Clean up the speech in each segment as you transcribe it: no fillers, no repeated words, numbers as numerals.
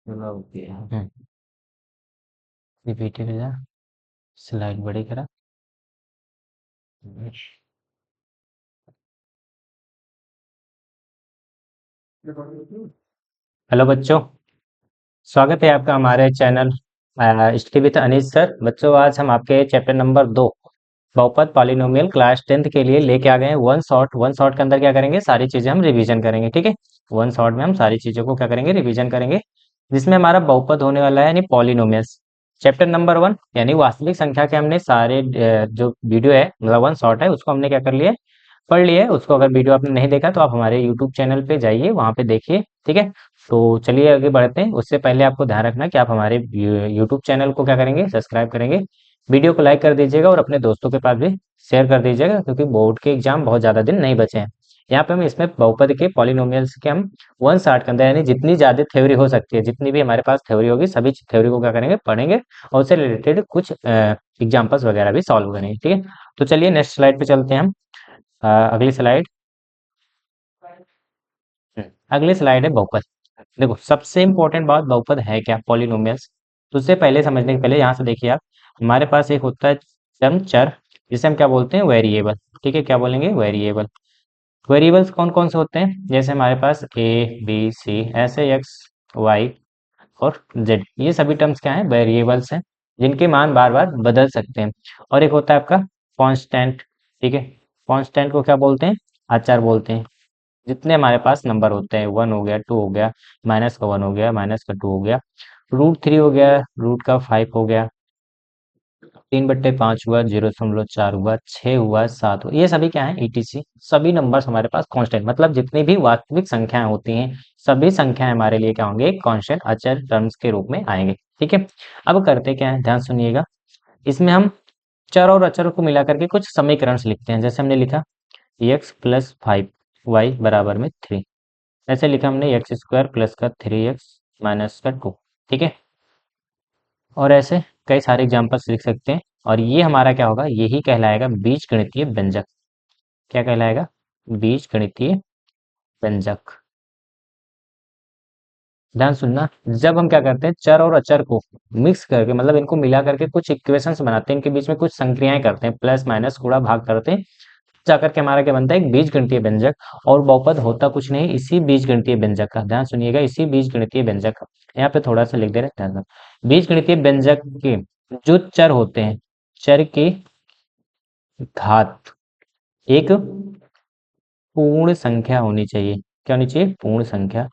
PPT पे जा, slide बड़ी करा। हेलो बच्चों, स्वागत है आपका हमारे channel study with Anish sir. बच्चों, आज हम आपके चैप्टर नंबर 2 बहुपद पॉलिनोमियल क्लास 10th के लिए लेके आ गए हैं वन शॉट के अंदर क्या करेंगे, सारी चीजें हम रिवीजन करेंगे। ठीक है, वन शॉट में हम सारी चीजों को क्या करेंगे, रिवीजन करेंगे, जिसमें हमारा बहुपद होने वाला है यानी पॉलिनोमियल्स। चैप्टर नंबर 1 यानी वास्तविक संख्या के हमने सारे जो वीडियो है मतलब वन शॉट है उसको हमने क्या कर लिया है, पढ़ लिया है। उसको अगर वीडियो आपने नहीं देखा तो आप हमारे यूट्यूब चैनल पे जाइए, वहां पे देखिए। ठीक है, तो चलिए आगे बढ़ते हैं। उससे पहले आपको ध्यान रखना कि आप हमारे यूट्यूब चैनल को क्या करेंगे, सब्सक्राइब करेंगे, वीडियो को लाइक कर दीजिएगा और अपने दोस्तों के पास भी शेयर कर दीजिएगा, क्योंकि बोर्ड के एग्जाम बहुत ज़्यादा दिन नहीं बचे हैं। यहाँ पे हम इसमें बहुपद के पॉलिनोमियल्स के हम वन शॉट के अंदर यानी जितनी ज़्यादा थ्योरी हो सकती है, जितनी भी हमारे पास थ्योरी होगी, सभी थ्योरी को क्या करेंगे, पढ़ेंगे और उससे रिलेटेड कुछ एग्जाम्पल्स वगैरह भी सॉल्व करेंगे। ठीक है, तो चलिए नेक्स्ट स्लाइड पे चलते हैं हम। अगली स्लाइड। अगली स्लाइड है बहुपद। देखो, सबसे इंपॉर्टेंट बात बहुपद है क्या, पॉलिनोमियल्स। तो उससे पहले समझने के पहले यहाँ से देखिए आप, हमारे पास एक होता है टर्म चर, जिसे हम क्या बोलते हैं, वेरिएबल। ठीक है, क्या बोलेंगे, वेरिएबल। वेरिएबल्स कौन कौन से होते हैं, जैसे हमारे पास ए बी सी ऐसे एक्स वाई और जेड, ये सभी टर्म्स क्या हैं, वेरिएबल्स हैं, जिनके मान बार बार बदल सकते हैं। और एक होता है आपका कांस्टेंट। ठीक है, कांस्टेंट को क्या बोलते हैं, अचर बोलते हैं। जितने हमारे पास नंबर होते हैं, 1 हो गया, 2 हो गया, माइनस का 1 हो गया, माइनस का 2 हो गया, √3 हो गया, रूट का 5 हो गया, 3/5 हुआ, 0.4 हुआ, 6 हुआ, 7 हुआ, ये सभी क्या है, ईटीसी। सभी नंबर्स हमारे पास कांस्टेंट, मतलब जितनी भी वास्तविक संख्याएं होती हैं, सभी संख्याएं हमारे लिए क्या होंगे, कांस्टेंट अचर टर्म्स के रूप में आएंगे। ठीक है, अब करते क्या है, ध्यान सुनिएगा। इसमें हम चर और अचर को मिलाकर के कुछ समीकरण लिखते हैं। जैसे हमने लिखा x+5 y बराबर में 3, ऐसे लिखा हमने x² प्लस का 3x माइनस का 2। ठीक है, और ऐसे कई सारे एग्जाम्पल्स लिख सकते हैं। और ये हमारा क्या होगा, यही कहलाएगा बीजगणितीय व्यंजक। क्या कहलाएगा, बीजगणितीय व्यंजक। ध्यान सुनना, जब हम क्या करते हैं, चर और अचर को मिक्स करके मतलब इनको मिला करके कुछ इक्वेशंस बनाते हैं, इनके बीच में कुछ संक्रियाएं करते हैं, प्लस माइनस गुणा भाग करते हैं, जाकर के हमारा क्या बनता है, एक बीजगणितीय व्यंजक। और बहुपद होता कुछ नहीं, इसी बीजगणितीय व्यंजक का, ध्यान सुनिएगा, इसी बीजगणितीय व्यंजक का। यहाँ पे थोड़ा सा लिख दे रहे हैं, ध्यान दो। बीजगणितीय व्यंजक के जो चर होते हैं, चर की घात एक पूर्ण संख्या होनी चाहिए। क्या होनी चाहिए, पूर्ण संख्या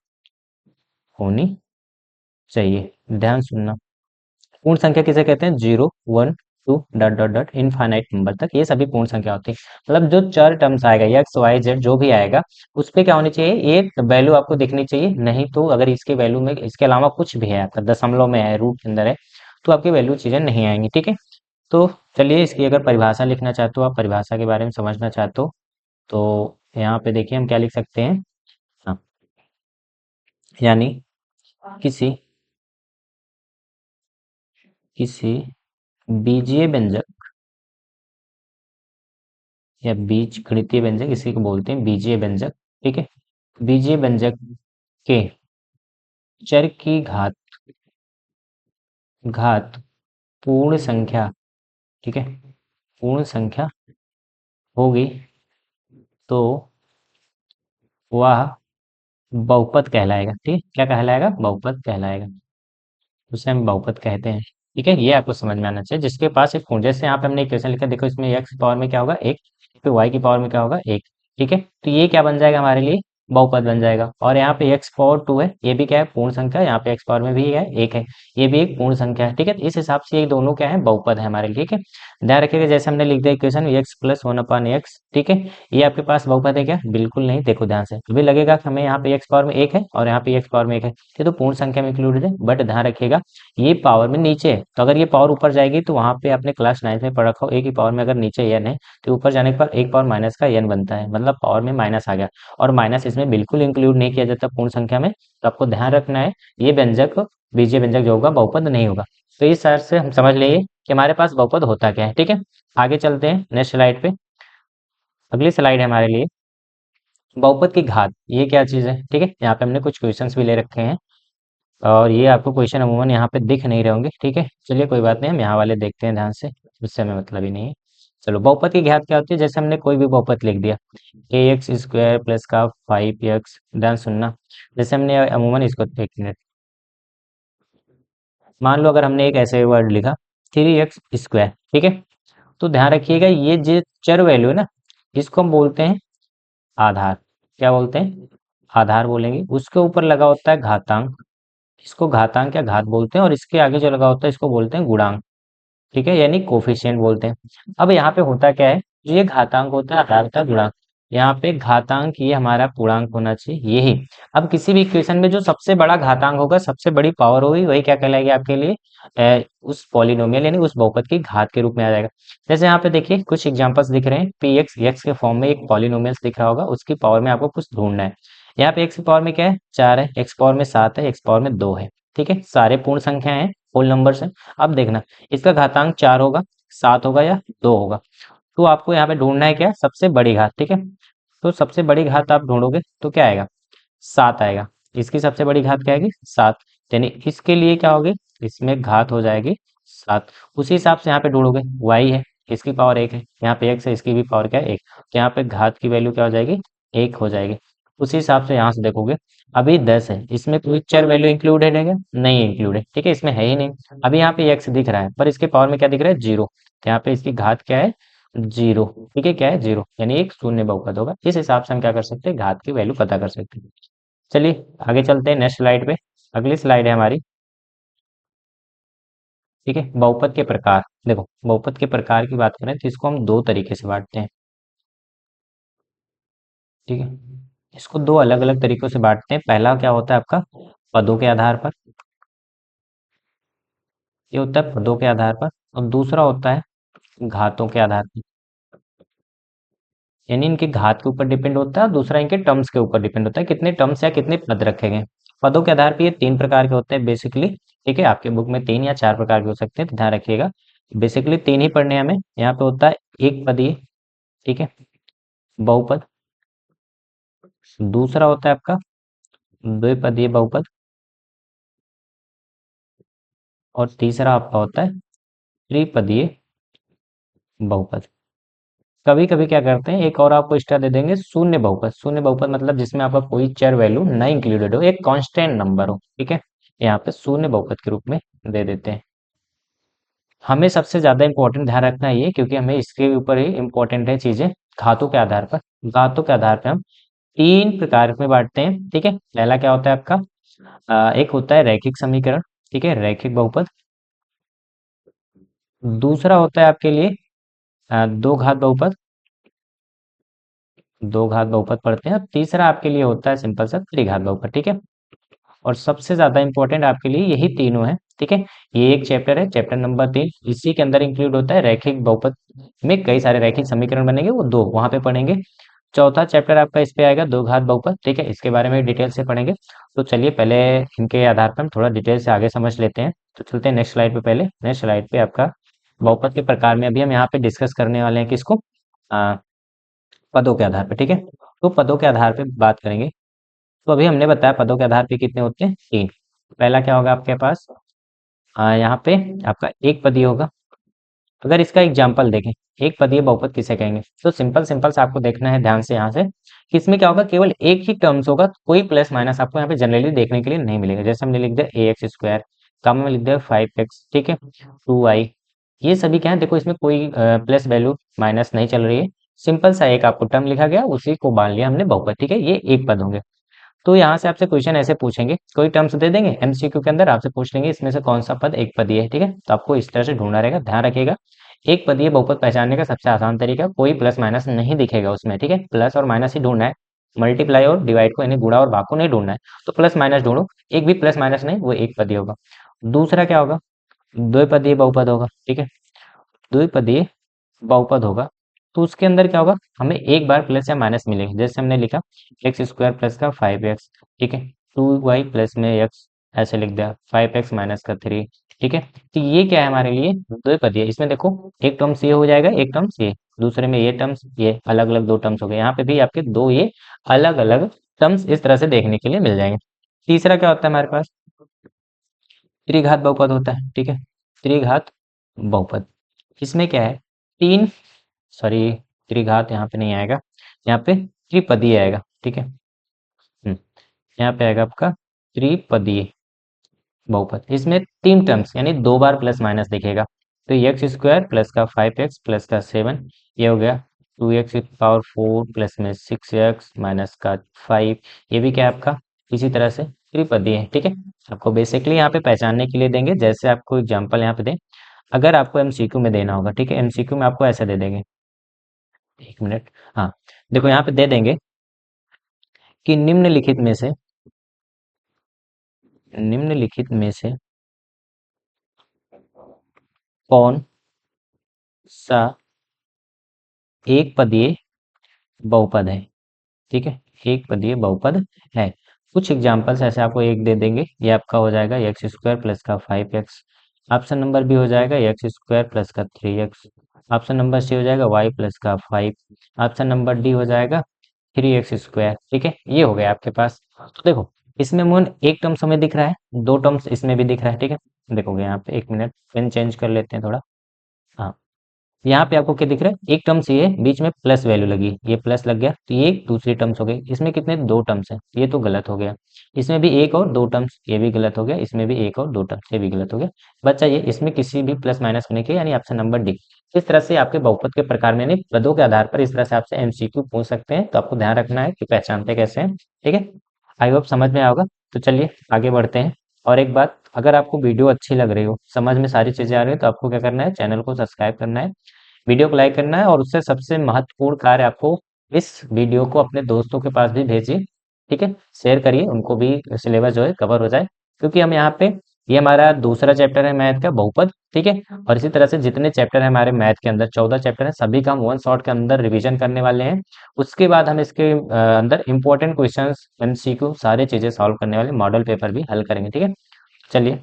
होनी चाहिए। ध्यान सुनना, पूर्ण संख्या किसे कहते हैं, 0 1 2 dot dot dot infinite number तक, ये सभी पूर्ण संख्या होती है। मतलब जो चार टर्म्स आएगा, एक्स वाई जेड जो भी आएगा, उस पे क्या होनी चाहिए, एक वैल्यू आपको दिखनी चाहिए। नहीं तो अगर इसके वैल्यू में इसके अलावा कुछ भी है, आपका दशमलव में है, रूट के अंदर है, तो आपकी वैल्यू चीजें नहीं आएंगी। ठीक है, तो चलिए इसकी अगर परिभाषा लिखना चाहते हो, आप परिभाषा के बारे में समझना चाहते हो, तो यहाँ पे देखिए हम क्या लिख सकते हैं। हाँ, यानी किसी किसी बीजीय व्यंजक या बीज गणितीय व्यंजक, इसी को बोलते हैं बीजीय व्यंजक। ठीक है, बीजीय व्यंजक के चर की घात पूर्ण संख्या, ठीक है, पूर्ण संख्या होगी, तो वह बहुपद कहलाएगा। ठीक है, क्या कहलाएगा, बहुपद कहलाएगा, उसे हम बहुपद कहते हैं। ठीक है, ये आपको समझ में आना चाहिए, जिसके पास एक पूर्ण, जैसे यहाँ पे हमने इक्वेशन लिखा, देखो इसमें एक्स पावर में क्या होगा, एक, फिर वाई की पावर में क्या होगा, एक। ठीक है, तो ये क्या बन जाएगा हमारे लिए, बहुपद बन जाएगा। और यहाँ पे एक्स पावर 2 है, ये भी क्या है, पूर्ण संख्या। यहाँ पे एक्स पावर में भी है, एक है, ये भी एक पूर्ण संख्या है। ठीक है, तो इस हिसाब से ये दोनों क्या है, बहुपद है हमारे लिए। ठीक है, ध्यान रखिएगा, जैसे हमने लिख दिया इक्वेशन x+1/x। ठीक है, ये आपके पास बहुपद है क्या, बिल्कुल नहीं। देखो ध्यान से, अभी लगेगा कि हमें यहाँ पे एक्स पावर में एक है और यहाँ पे एक्स पावर में एक है, ये तो पूर्ण संख्या में इंक्लूडेड है। बट ध्यान रखिएगा, ये पावर में नीचे है, तो अगर ये पावर ऊपर जाएगी तो वहां पे आपने क्लास 9 में पढ़ रखा हो, एक ही पावर में अगर नीचे n है तो ऊपर जाने पर एक पावर माइनस का n बनता है, मतलब पावर में माइनस आ गया। और माइनस इसमें बिल्कुल इंक्लूड नहीं किया जाता पूर्ण संख्या में, तो आपको ध्यान रखना है, ये व्यंजक बीजीय व्यंजक जो होगा बहुपद नहीं होगा। तो इस तरह से हम समझ लिए कि हमारे पास बहुपद होता क्या है। ठीक है, आगे चलते हैं नेक्स्ट स्लाइड पे। अगली स्लाइड है हमारे लिए बहुपद की घात, ये क्या चीज है। ठीक है, यहाँ पे हमने कुछ क्वेश्चंस भी ले रखे हैं। और ये आपको क्वेश्चन अमूमन यहाँ पे दिख नहीं रहे होंगे, ठीक है। चलिए कोई बात नहीं, हम यहाँ वाले देखते हैं ध्यान से, उससे हमें मतलब ही नहीं है। चलो, बहुपद की घात क्या होती है? जैसे हमने कोई भी बहुपद लिख दिया, ए एक्स स्क्वायर प्लस का 5x, ध्यान सुनना। जैसे हमने अमूमन इसको, एक मिनट, मान लो अगर हमने एक ऐसे वर्ड लिखा 3x स्क्वायर, ठीक है। तो ध्यान रखिएगा, ये जो चर वैल्यू है ना, इसको हम बोलते हैं आधार। क्या बोलते हैं? आधार बोलेंगे। उसके ऊपर लगा होता है घातांक, इसको घातांक या घात बोलते हैं, और इसके आगे जो लगा होता है इसको बोलते हैं गुणांक, ठीक है, यानी कोफिशिएंट बोलते हैं। अब यहाँ पे होता क्या है, जो ये घातांक होता है आधार का गुणांक, यहाँ पे घातांक ये हमारा पूर्णांक होना चाहिए, यही। अब किसी भी इक्वेशन में जो सबसे बड़ा घातांक होगा, सबसे बड़ी पावर होगी, वही क्या कहलाएगी आपके लिए? उस पॉलिनोमियल यानी उस बहुपद की घात के रूप में आ जाएगा। जैसे यहाँ पे देखिए कुछ एग्जांपल्स दिख रहे हैं, पी एक्स, एक्स के फॉर्म में एक पॉलिनोमियल्स दिख रहा होगा, उसकी पावर में आपको कुछ ढूंढना है। यहाँ पे एक्स की पावर में क्या है? 4 है, एक्स पावर में 7 है, एक्स पावर में 2 है, ठीक है, सारे पूर्ण संख्या है, होल नंबर्स है। अब देखना, इसका घातांक 4 होगा, 7 होगा या 2 होगा। तो आपको यहाँ पे ढूंढना है क्या? सबसे बड़ी घात, ठीक है। तो सबसे बड़ी घात आप ढूंढोगे तो क्या आएगा? 7 आएगा। इसकी सबसे बड़ी घात क्या आएगी? 7। यानी इसके लिए क्या होगी? इसमें घात हो जाएगी 7। उसी हिसाब से यहाँ पे ढूंढोगे, y है, इसकी पावर 1 है, यहाँ पे x है, इसकी भी पावर क्या है? 1। तो यहाँ पे घात की वैल्यू क्या हो जाएगी? 1 हो जाएगी। उसी हिसाब से यहाँ से देखोगे, अभी 10 है, इसमें कोई चर वैल्यू इंक्लूडेड है क्या? नहीं इंक्लूडेड, ठीक है, इसमें है ही नहीं। अभी यहाँ पे x दिख रहा है, पर इसके पावर में क्या दिख रहा है? 0। तो यहाँ पे इसकी घात क्या है? 0, ठीक है, क्या है? 0, यानी एक शून्य बहुपद होगा। इस हिसाब से हम क्या कर सकते हैं? घात की वैल्यू पता कर सकते हैं। चलिए आगे चलते हैं नेक्स्ट स्लाइड पे। अगली स्लाइड है हमारी, ठीक है, बहुपद के प्रकार। देखो, बहुपद के प्रकार की बात करें तो इसको हम दो तरीके से बांटते हैं, ठीक है। इसको दो अलग अलग तरीकों से बांटते हैं। पहला क्या होता है आपका? पदों के आधार पर, ये होता है पदों के आधार पर। और दूसरा होता है घातों के आधार पर, यानी इनके घात के ऊपर डिपेंड होता है, और दूसरा इनके टर्म्स के ऊपर डिपेंड होता है, कितने टर्म्स या कितने पद रखे गए। पदों के आधार पर ये तीन प्रकार के होते हैं बेसिकली, ठीक है। आपके बुक में तीन या चार प्रकार के हो सकते हैं, तो ध्यान रखिएगा। बेसिकली तीन ही पढ़ने हैं हमें। यहाँ पे होता है एक पदीय, ठीक है, बहुपद। दूसरा होता है आपका द्विपदीय बहुपद। और तीसरा आपका होता है त्रिपदीय बहुपद। कभी कभी क्या करते हैं, एक और आपको एक्स्ट्रा दे देंगे, शून्य बहुपद। शून्य बहुपद मतलब जिसमें आपका कोई चर वैल्यू ना इंक्लूडेड हो, एक कांस्टेंट नंबर हो, ठीक है। यहाँ पे शून्य बहुपद के रूप में दे देते हैं। हमें सबसे ज्यादा इंपॉर्टेंट ध्यान रखना है ये, क्योंकि हमें इसके ऊपर ही इंपॉर्टेंट है चीजें। घातों के आधार पर, घातों के आधार पर हम तीन प्रकार में बांटते हैं, ठीक है। पहला क्या होता है आपका? एक होता है रैखिक समीकरण, ठीक है, रैखिक बहुपद। दूसरा होता है आपके लिए दो घात बहुपद, दो घात बहुपद पढ़ते हैं। और तीसरा आपके लिए होता है सिंपल सा त्रिघात बहुपद, ठीक है। और सबसे ज्यादा इंपॉर्टेंट आपके लिए यही तीनों है, ठीक है। ये एक चैप्टर है, चैप्टर नंबर 3, इसी के अंदर इंक्लूड होता है रैखिक बहुपद में कई सारे रैखिक समीकरण बनेंगे, वो दो वहां पे पढ़ेंगे। चौथा चैप्टर आपका इस पे आएगा, दो घात बहुपद, ठीक है, इसके बारे में डिटेल से पढ़ेंगे। तो चलिए पहले इनके आधार पर हम थोड़ा डिटेल से आगे समझ लेते हैं। तो चलते हैं नेक्स्ट स्लाइड पे। पहले नेक्स्ट स्लाइड पे आपका बहुपद के प्रकार में अभी हम यहाँ पे डिस्कस करने वाले हैं किसको? आ, पदों के आधार पे, ठीक है। तो पदों के आधार पे बात करेंगे। तो अभी हमने बताया पदों के आधार पे कितने होते हैं? तीन। पहला क्या होगा आपके पास? यहाँ पे आपका एक पदीय होगा। अगर इसका एग्जाम्पल देखें, एक पदीय बहुपद किसे कहेंगे, तो सिंपल सिंपल से आपको देखना है ध्यान से यहाँ से कि इसमें क्या होगा, केवल एक ही टर्म्स होगा, कोई प्लस माइनस आपको यहाँ पे जनरली देखने के लिए नहीं मिलेगा। जैसे हमने लिख दिया ए एक्स स्क्वायर, कम में लिख दिया 5x, ठीक है, 2y। ये सभी क्या है, देखो इसमें कोई प्लस वैल्यू माइनस नहीं चल रही है। सिंपल सा एक आपको टर्म लिखा गया, उसी को मान लिया हमने बहुपद, ठीक है, ये एक पद होंगे। तो यहाँ से आपसे क्वेश्चन ऐसे पूछेंगे, कोई टर्म्स दे देंगे एमसीक्यू के अंदर, आपसे पूछ लेंगे इसमें से कौन सा पद एक पदीय है, ठीक है। तो आपको इस तरह से ढूंढना रहेगा। ध्यान रखिएगा, एक पदीय बहुपद पहचानने का सबसे आसान तरीका, कोई प्लस माइनस नहीं दिखेगा उसमें, ठीक है, प्लस और माइनस ही ढूंढना है। मल्टीप्लाई और डिवाइड को, यानी गुणा और भाग को नहीं ढूंढना है। तो प्लस माइनस ढूंढो, एक भी प्लस माइनस नहीं, वो एक पदीय होगा। दूसरा क्या होगा? द्विपदीय बहुपद होगा, ठीक है, द्विपदीय बहुपद होगा। तो उसके अंदर क्या होगा, हमें एक बार प्लस या माइनस मिलेगा। जैसे हमने लिखा एक्स स्क्वायर प्लस का 5x, ठीक है, 2y प्लस में x, ऐसे लिख दिया 5x माइनस का 3, ठीक है। तो ये क्या है हमारे लिए? द्विपदीय। इसमें देखो एक टर्म्स ये हो जाएगा, एक टर्म्स ये, दूसरे में ये टर्म्स, ये अलग अलग दो टर्म्स हो गए। यहाँ पे भी आपके दो ये अलग अलग टर्म्स इस तरह से देखने के लिए मिल जाएंगे। तीसरा क्या होता है हमारे पास? त्रिघात बहुपद होता है, ठीक है, त्रिघात बहुपद। इसमें क्या है, तीन, सॉरी, त्रिघात यहाँ पे नहीं आएगा, यहाँ पे त्रिपदीय आएगा, ठीक है। यहाँ पे आएगा आपका त्रिपदीय बहुपद। इसमें तीन टर्म्स यानी दो बार प्लस माइनस दिखेगा, तो एक्स स्क्वायर प्लस का 5x प्लस का 7, ये हो गया 2x पावर 4 प्लस में 6x माइनस का 5, ये भी क्या है आपका इसी तरह से त्रिपदीय है, ठीक है। आपको बेसिकली यहाँ पे पहचानने के लिए देंगे, जैसे आपको एग्जाम्पल यहाँ पे दें, अगर आपको एमसीक्यू में देना होगा, ठीक है, एमसीक्यू में आपको ऐसे दे देंगे, एक मिनट, हाँ, देखो यहाँ पे दे देंगे कि निम्नलिखित में से कौन सा एक पदीय बहुपद है, ठीक है, एक पदीय बहुपद है। कुछ एग्जांपल्स ऐसे आपको एक दे देंगे, ये आपका हो जाएगा एक्स स्क्वायर प्लस का 5x, ऑप्शन नंबर बी हो जाएगा एक्स स्क्वायर प्लस का 3x, ऑप्शन नंबर सी हो जाएगा वाई प्लस का 5, ऑप्शन नंबर डी हो जाएगा 3x स्क्वायर, ठीक है, ये हो गया आपके पास। तो देखो इसमें मोन एक टर्म्स हमें दिख रहा है, दो टर्म्स इसमें भी दिख रहा है, ठीक है। देखोगे यहाँ पे, एक मिनट पेन चेंज कर लेते हैं थोड़ा, हाँ, यहाँ पे आपको क्या दिख रहा है, एक टर्म्स ये बीच में प्लस वैल्यू लगी, ये प्लस लग गया, तो ये दूसरी टर्म्स हो गई, इसमें कितने दो टर्म्स है, ये तो गलत हो गया। इसमें भी एक और दो टर्म्स, ये भी गलत हो गया, इसमें भी एक और दो टर्म्स, ये भी गलत हो गया। बच्चा ये इसमें किसी भी प्लस माइनस होने के, यानी ऑप्शन नंबर डी। इस तरह से आपके बहुपद के प्रकार में यानी पदों के आधार पर इस तरह से आपसे एमसीक्यू पूछ सकते हैं, तो आपको ध्यान रखना है कि पहचानते कैसे हैं, ठीक है। आई होप समझ में आया होगा। तो चलिए आगे बढ़ते हैं। और एक बात, अगर आपको वीडियो अच्छी लग रही हो, समझ में सारी चीजें आ रही है, तो आपको क्या करना है, चैनल को सब्सक्राइब करना है, वीडियो को लाइक करना है, और उससे सबसे महत्वपूर्ण कार्य आपको इस वीडियो को अपने दोस्तों के पास भी भेजिए, ठीक है, शेयर करिए, उनको भी सिलेबस जो है कवर हो जाए, क्योंकि हम यहाँ पे, ये हमारा दूसरा चैप्टर है मैथ का बहुपद, ठीक है। और इसी तरह से जितने चैप्टर है हमारे मैथ के अंदर, 14 चैप्टर है, सभी का हम वन शॉट के अंदर रिवीजन करने वाले हैं। उसके बाद हम इसके अंदर इंपॉर्टेंट क्वेश्चंस, एमसीक्यू, सारी चीजें सॉल्व करने वाले, मॉडल पेपर भी हल करेंगे, ठीक है। चलिए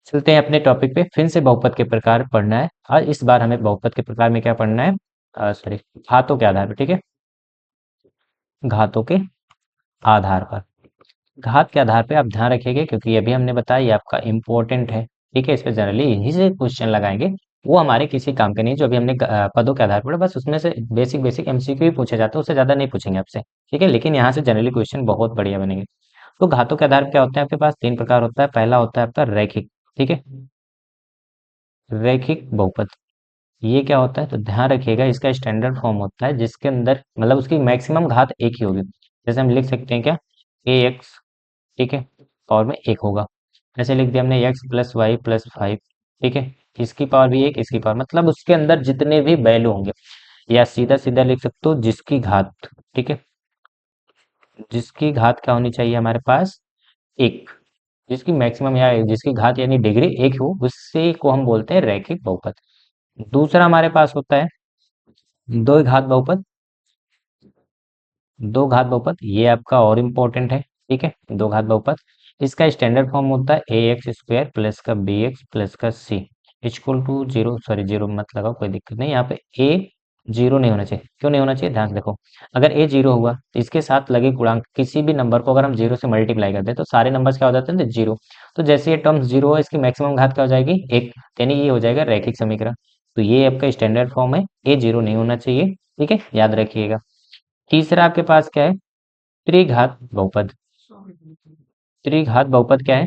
चलते हैं अपने टॉपिक पे, फिर से बहुपद के प्रकार पढ़ना है, और इस बार हमें बहुपद के प्रकार में क्या पढ़ना है, सॉरी, घातों के आधार पर, ठीक है, घातों के आधार पर। घात के आधार पे आप ध्यान रखिएगा, क्योंकि अभी हमने बताया ये आपका इंपॉर्टेंट है, ठीक है, इस पे जनरली यही से क्वेश्चन लगाएंगे, वो हमारे किसी काम के नहीं, जो अभी हमने पदों के आधार पर, बस उसमें से बेसिक बेसिक एमसीक्यू ही पूछे जाते हैं, उससे ज्यादा नहीं पूछेंगे आपसे, ठीक है, लेकिन यहाँ से जनरली क्वेश्चन बहुत बढ़िया बनेंगे। तो घातों के आधार पर क्या होता है, आपके पास तीन प्रकार होता है, पहला होता है आपका रैखिक, ठीक है, रैखिक बहुपद। ये क्या होता है, तो ध्यान रखिएगा, इसका स्टैंडर्ड फॉर्म होता है जिसके अंदर मतलब उसकी मैक्सिमम घात एक ही होगी, जैसे हम लिख सकते हैं क्या, ए एक्स, ठीक है, पावर में एक होगा, ऐसे लिख दिया हमने एक्स प्लस वाई प्लस 5, ठीक है, इसकी पावर भी एक, इसकी पावर, मतलब उसके अंदर जितने भी वैल्यू होंगे, या सीधा सीधा लिख सकते हो जिसकी घात, ठीक है, जिसकी घात क्या होनी चाहिए हमारे पास, एक, जिसकी मैक्सिमम या जिसकी घात यानी डिग्री एक हो, उससे को हम बोलते हैं रैखिक बहुपद। दूसरा हमारे पास होता है दो घात बहुपद, दो घात बहुपद, ये आपका और इम्पोर्टेंट है, ठीक है, दो घात बहुपद, इसका स्टैंडर्ड फॉर्म होता है ए एक्स स्क्वायर प्लस का बी एक्स प्लस का c equal to zero, sorry zero मत लगाओ, कोई दिक्कत नहीं, यहाँ पे ए जीरो नहीं होना चाहिए, क्यों नहीं होना चाहिए, ध्यान से देखो, अगर ए जीरो हुआ तो इसके साथ लगे गुणांक किसी भी नंबर को अगर हम जीरो से मल्टीप्लाई करते हैं, तो सारे नंबर्स क्या हो जाते हैं, जीरो, तो जैसे ये टर्म्स जीरो हो, इसकी मैक्सिमम घात क्या हो जाएगी, एक, यानी ये हो जाएगा रैखिक समीकरण। तो ये आपका स्टैंडर्ड फॉर्म है, ए जीरो नहीं होना चाहिए, ठीक है, याद रखिएगा। तीसरा आपके पास क्या है, त्रिघात बहुपद। त्रिघात बहुपद क्या है,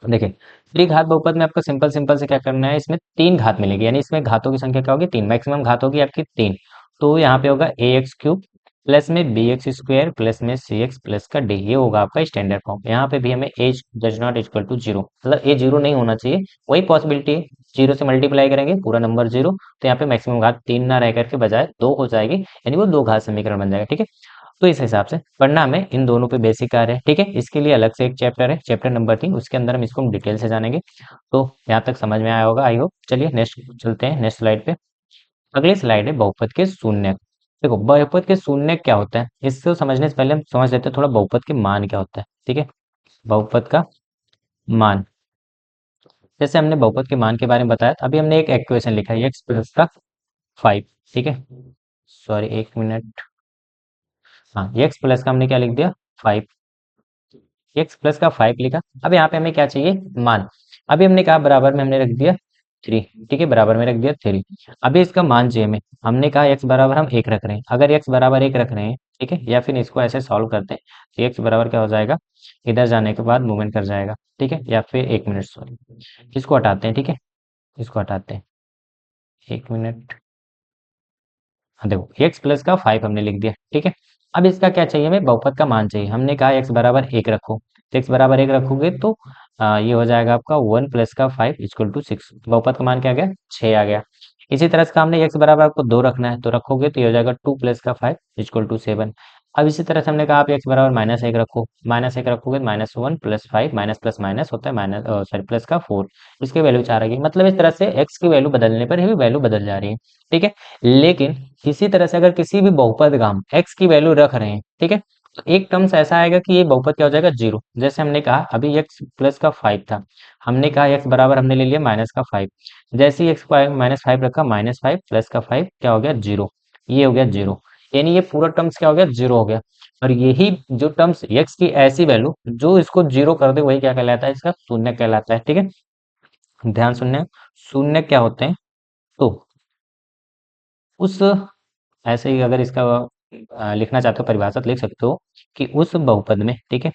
देखिए, त्रिघात बहुपद में आपको सिंपल सिंपल से क्या करना है, इसमें तीन घात मिलेगी, यानी इसमें घातों की संख्या क्या होगी, तीन, मैक्सिमम घात होगी आपकी तीन, तो यहाँ पे होगा ए एक्स क्यूब प्लस में बी एक्स स्क्वायर प्लस में सी एक्स प्लस का डी, ये होगा आपका स्टैंडर्ड फॉर्म। यहाँ पे भी हमें as does not equal to zero, मतलब ए जीरो नहीं होना चाहिए, वही पॉसिबिलिटी है, जीरो से मल्टीप्लाई करेंगे पूरा नंबर जीरो, तो यहाँ पे मैक्सिमम घात तीन ना रह करके बजाय दो हो जाएगी, यानी वो दो घात समीकरण बन जाएगा, ठीक है। तो इस हिसाब से पढ़ना हमें इन दोनों पे बेसिक आ रहे हैं, ठीक है, इसके लिए अलग से एक चैप्टर है, चैप्टर नंबर 3, उसके अंदर हम इसको डिटेल से जानेंगे। तो यहाँ तक समझ में आया होगा आई होप। चलिए नेक्स्ट चलते हैं, नेक्स्ट स्लाइड पे। अगली स्लाइड है बहुपद के शून्य। देखो बहुपद के शून्य क्या होता है, इसको समझने से पहले हम समझ लेते हैं थोड़ा बहुपद के मान क्या होता है, ठीक है, बहुपद का मान। जैसे हमने बहुपद के मान के बारे में बताया, अभी हमने एक इक्वेशन लिखा है एक्स प्लस का 5, ठीक है, सॉरी एक मिनट, हाँ, एक्स प्लस का हमने क्या लिख दिया, 5, एक्स प्लस का 5 लिखा। अब यहाँ पे हमें क्या चाहिए, मान। अभी हमने कहा बराबर में हमने रख दिया 3, ठीक है, बराबर में रख दिया 3। अभी इसका मान चाहिए हमें। हमने कहा एक्स बराबर हम 1 रख रहे हैं, अगर एक्स बराबर 1 रख रहे हैं, ठीक है, या फिर इसको ऐसे सॉल्व करते हैं तो एक्स बराबर क्या हो जाएगा, इधर जाने के बाद मूवमेंट कर जाएगा, ठीक है, या फिर 1 मिनट सॉरी, इसको हटाते हैं, ठीक है, इसको हटाते हैं, 1 मिनट। हाँ देखो एक्स प्लस का 5 हमने लिख दिया, ठीक है। अब इसका क्या चाहिए हमें, बहुपद का मान चाहिए। हमने कहा एक्स बराबर 1 रखो, तो एक्स बराबर 1 रखोगे तो ये हो जाएगा आपका 1 प्लस का 5 इक्वल टू 6। बहुपद का मान क्या आ गया, 6 आ गया। इसी तरह से हमने एक्स बराबर आपको 2 रखना है, तो रखोगे तो ये हो जाएगा 2 प्लस का 5 इक्वल टू 7। अब इसी तरह से हमने कहा आप एक्स बराबर -1 रखो, -1 रखोगे -1 प्लस 5 माइनस प्लस माइनस होता है माइनस, सॉरी प्लस का 4, इसकी वैल्यू 4 आ गई। मतलब इस तरह से एक्स की वैल्यू बदलने पर ही वैल्यू बदल जा रही है, ठीक है। लेकिन इसी तरह से अगर किसी भी बहुपद का हम x की वैल्यू रख रहे हैं, ठीक है, तो एक टर्म्स ऐसा आएगा कि ये बहुपद क्या हो जाएगा, 0। जैसे हमने कहा अभी x प्लस का 5 था, हमने कहा x बराबर हमने ले लिया माइनस का 5। जैसे ही x को -5 रखा, -5 प्लस का 5 क्या हो गया, 0। ये हो गया 0, यानी ये पूरा टर्म्स क्या हो गया, 0 हो गया। और यही जो टर्म्स x की ऐसी वैल्यू जो इसको 0 कर दे वही क्या कहलाता है, इसका शून्य कहलाता है, ठीक है। ध्यान सुनने, शून्य क्या होते हैं, तो उस, ऐसे ही अगर इसका लिखना चाहते हो परिभाषा तो लिख सकते हो कि उस बहुपद में, ठीक है,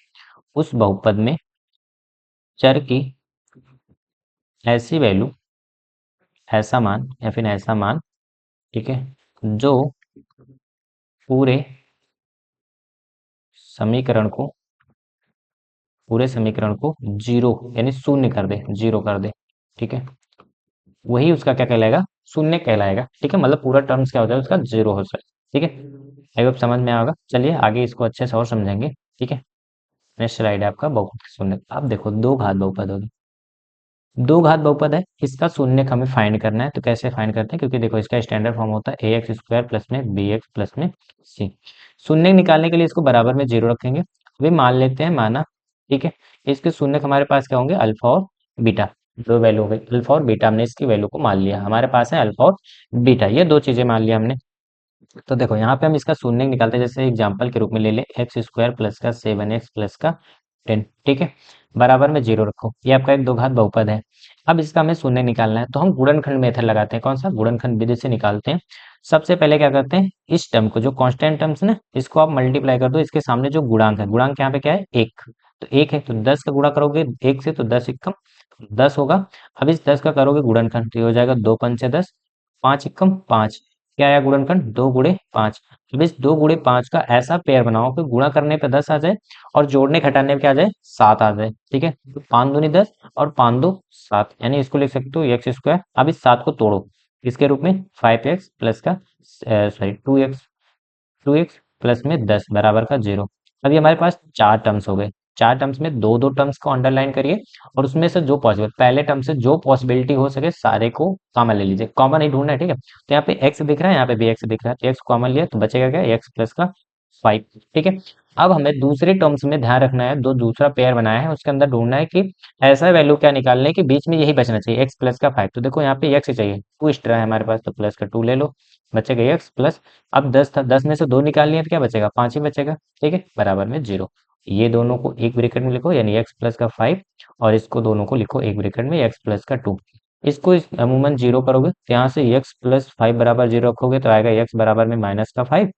उस बहुपद में चर की ऐसी वैल्यू, ऐसा मान या फिर ऐसा मान, ठीक है, जो पूरे समीकरण को, पूरे समीकरण को 0 यानी शून्य कर दे, 0 कर दे, ठीक है, वही उसका क्या कहलाएगा, शून्य कहलाएगा, ठीक है। मतलब पूरा टर्म्स क्या हो जाए उसका 0 हो जाए, ठीक है। आई होप समझ में आएगा। चलिए आगे इसको अच्छे से और समझेंगे, ठीक है। नेक्स्ट स्लाइड है आपका बहुपद शून्य। अब देखो दो घात बहुपद होगी, दो घात बहुपद है, इसका शून्य हमें फाइंड करना है। तो कैसे फाइंड करते हैं, क्योंकि देखो इसका स्टैंडर्ड फॉर्म होता है ax स्क्वायर प्लस में bx प्लस में c। शून्य निकालने के लिए इसको बराबर में 0 रखेंगे। अभी मान लेते हैं, माना, ठीक है, इसके शून्य हमारे पास क्या होंगे, अल्फा और बीटा, दो वैल्यू हो गई, अल्फा और बीटा। हमने इसकी वैल्यू को मान लिया, हमारे पास है अल्फा और बीटा, ये दो चीजें मान लिया हमने। तो देखो यहाँ पे हम इसका शून्य निकालते हैं, जैसे एग्जाम्पल के रूप में ले ले एक्स स्क्वायर प्लस का 7x प्लस का 10, ठीक है, बराबर में 0 रखो। ये आपका एक दो घात बहुपद है। अब इसका हमें शून्य निकालना है, तो हम गुणनखंड मेथड लगाते हैं। कौन सा, गुणनखंड विधि से निकालते हैं। सबसे पहले क्या करते हैं, इस टर्म को, जो कांस्टेंट टर्म्स ना, इसको आप मल्टीप्लाई कर दो इसके सामने जो गुणांक है, गुणांक यहाँ पे क्या है, 1। तो 1 है तो 10 का गुणा करोगे 1 से, तो 10 एकम 10 होगा। अब इस 10 का करोगे गुणनखंड, तो ये हो जाएगा 2 पंचे 10, 5 एकम 5। क्या आया गुणनखंड, 2 गुणे 5। अब इस 2 गुणे 5 का ऐसा पेयर बनाओ कि गुणा करने पे 10 आ जाए और जोड़ने घटाने पे क्या आ जाए, 7 आ जाए, ठीक है। तो 5 दूनी 10 और 5 दो 7, यानी इसको लिख सकते हो एक्स स्क्वायर। अब इस 7 को तोड़ो इसके रूप में, 5x प्लस का, सॉरी 2x प्लस में 10 बराबर का 0। अभी हमारे पास चार टर्म्स हो गए, चार टर्म्स में दो दो टर्म्स को अंडरलाइन करिए और उसमें से जो पॉसिबल, पहले टर्म से जो पॉसिबिलिटी हो सके सारे को कॉमन ले लीजिए। कॉमन ही ढूंढना है, ठीक है। तो यहाँ पे x दिख रहा है, यहाँ पे भी x दिख रहा है, x कॉमन लिया तो बचेगा क्या, x प्लस का 5, ठीक है। अब हमें दूसरे टर्म्स में ध्यान रखना है, दो दूसरा पेयर बनाया है उसके अंदर ढूंढना है कि ऐसा वैल्यू क्या निकालना है कि बीच में यही बचना चाहिए, x प्लस का 5। तो देखो यहाँ पे x ही चाहिए, 2 एक्स्ट्रा है हमारे पास, तो प्लस का 2 ले लो, बचेगा x प्लस। अब 10 था, 10 में से 2 निकाल लिया तो क्या बचेगा, 5 ही बचेगा, ठीक है, बराबर में 0। ये दोनों को एक ब्रैकेट में लिखो, यानी x प्लस का 5, और इसको दोनों को लिखो एक ब्रैकेट में x प्लस का 2। इसको अमूमन 0 करोगे तो यहाँ से x प्लस 5 बराबर 0 रखोगे तो आएगा x बराबर में माइनस का 5,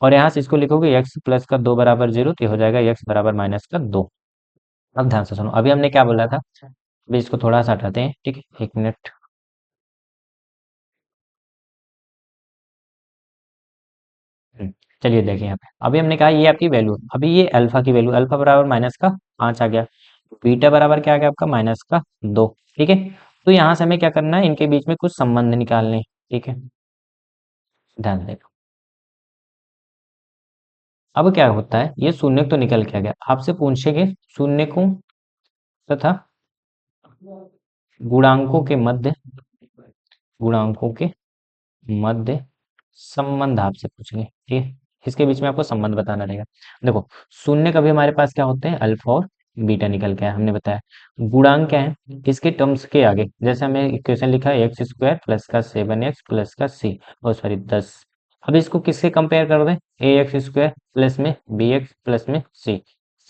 और यहाँ से इसको लिखोगे x प्लस का 2 बराबर 0, तो ये हो जाएगा x बराबर माइनस का 2। अब ध्यान से सुनो, अभी हमने क्या बोला था, अभी इसको थोड़ा सा हटाते हैं, ठीक है, 1 मिनट। चलिए देखिए यहाँ पे, अभी हमने कहा ये आपकी वैल्यू, अभी ये अल्फा की वैल्यू, अल्फा बराबर माइनस का 5 आ गया, बीटा बराबर क्या आ गया आपका, माइनस का 2, ठीक है। तो यहाँ से हमें क्या करना है, इनके बीच में कुछ संबंध निकालने हैं, ठीक है, ध्यान देना। अब क्या होता है, ये शून्य तो निकल के आ गया, आपसे पूछेंगे शून्य को तथा गुणांकों के मध्य, गुणांकों के मध्य संबंध आपसे पूछेंगे, ठीक है। इसके बीच में आपको संबंध बताना रहेगा। देखो शून्य कभी हमारे पास क्या होते हैं, अल्फा और बीटा निकल के आया, हमने बताया। गुणांक क्या है, इसके टर्म्स के आगे, जैसे हमें इक्वेशन लिखा है एक्स स्क्वायर प्लस का 7x प्लस का सी, और सॉरी 10। अब इसको किससे कंपेयर कर दें, ए एक्स स्क्वायर प्लस में बी एक्स प्लस में सी।